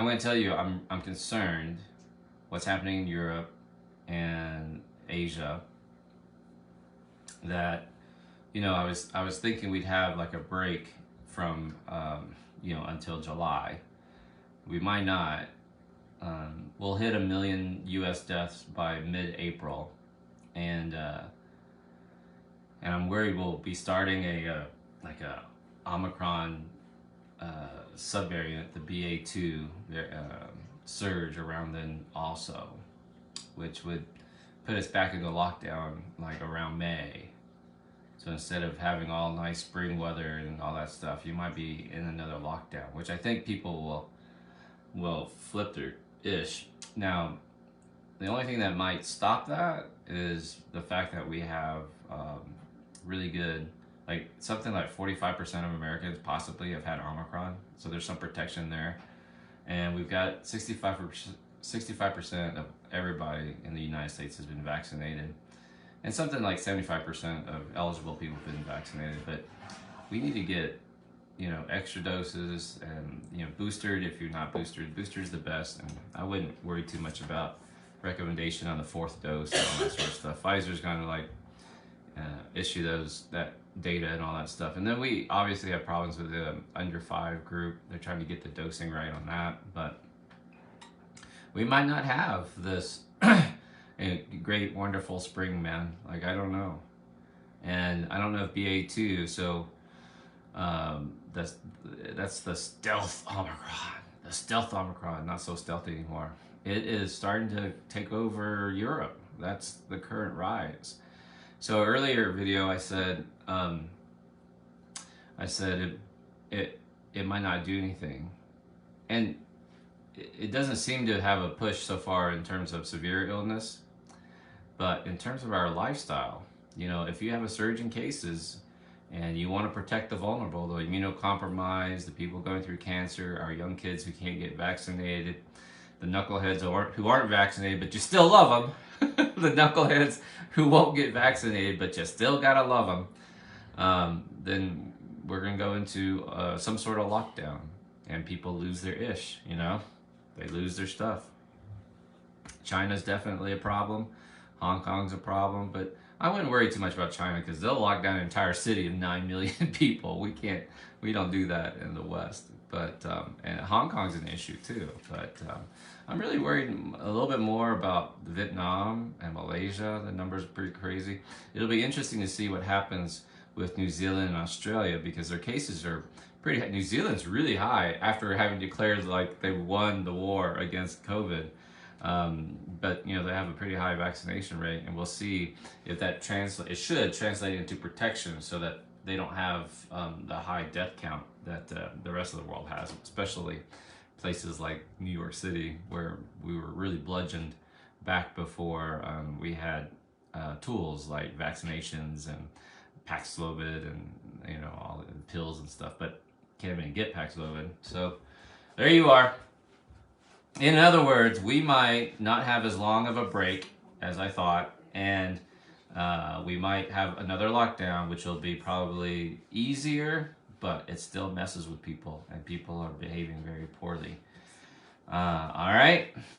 I'm going to tell you, I'm concerned what's happening in Europe and Asia. That, I was thinking we'd have like a break from until July. We might not. We'll hit 1 million U.S. deaths by mid-April, and I'm worried we'll be starting a Omicron subvariant, the BA2 surge around then also, which would put us back into lockdown like around May. So instead of having all nice spring weather and all that stuff, you might be in another lockdown, which I think people will flip their ish. Now, the only thing that might stop that is the fact that we have really good, like something like 45% of Americans possibly have had Omicron, so there's some protection there. And we've got 65% of everybody in the United States has been vaccinated. And something like 75% of eligible people have been vaccinated. But we need to get, extra doses and, boosted if you're not boosted. Booster is the best, and I wouldn't worry too much about recommendation on the 4th dose and all that sort of stuff. Pfizer's going to issue that data and all that stuff. And then we obviously have problems with the under 5 group. They're trying to get the dosing right on that, but we might not have this a great, wonderful spring, man. Like, I don't know. And I don't know if BA2, so that's the stealth Omicron. The stealth Omicron, not so stealthy anymore. It is starting to take over Europe. That's the current rise. So earlier video I said it might not do anything. And it doesn't seem to have a push so far in terms of severe illness. But in terms of our lifestyle, if you have a surge in cases and you want to protect the vulnerable, the immunocompromised, the people going through cancer, our young kids who can't get vaccinated, the knuckleheads who aren't vaccinated but you still love them, the knuckleheads who won't get vaccinated but you still gotta love them, then we're going to go into some sort of lockdown and people lose their ish, they lose their stuff. China's definitely a problem. Hong Kong's a problem, but I wouldn't worry too much about China because they'll lock down an entire city of 9 million people. We don't do that in the West. But and Hong Kong's an issue too. But I'm really worried a little bit more about Vietnam and Malaysia. The numbers are pretty crazy. It'll be interesting to see what happens with New Zealand and Australia because their cases are pretty high. New Zealand's really high after having declared like they won the war against COVID. But they have a pretty high vaccination rate, and we'll see if that it should translate into protection so that they don't have the high death count that the rest of the world has, especially places like New York City where we were really bludgeoned back before we had tools like vaccinations and Paxlovid and all the pills and stuff, but can't even get Paxlovid. So there you are. In other words, we might not have as long of a break as I thought, and we might have another lockdown, which will be probably easier, but it still messes with people, and people are behaving very poorly. All right.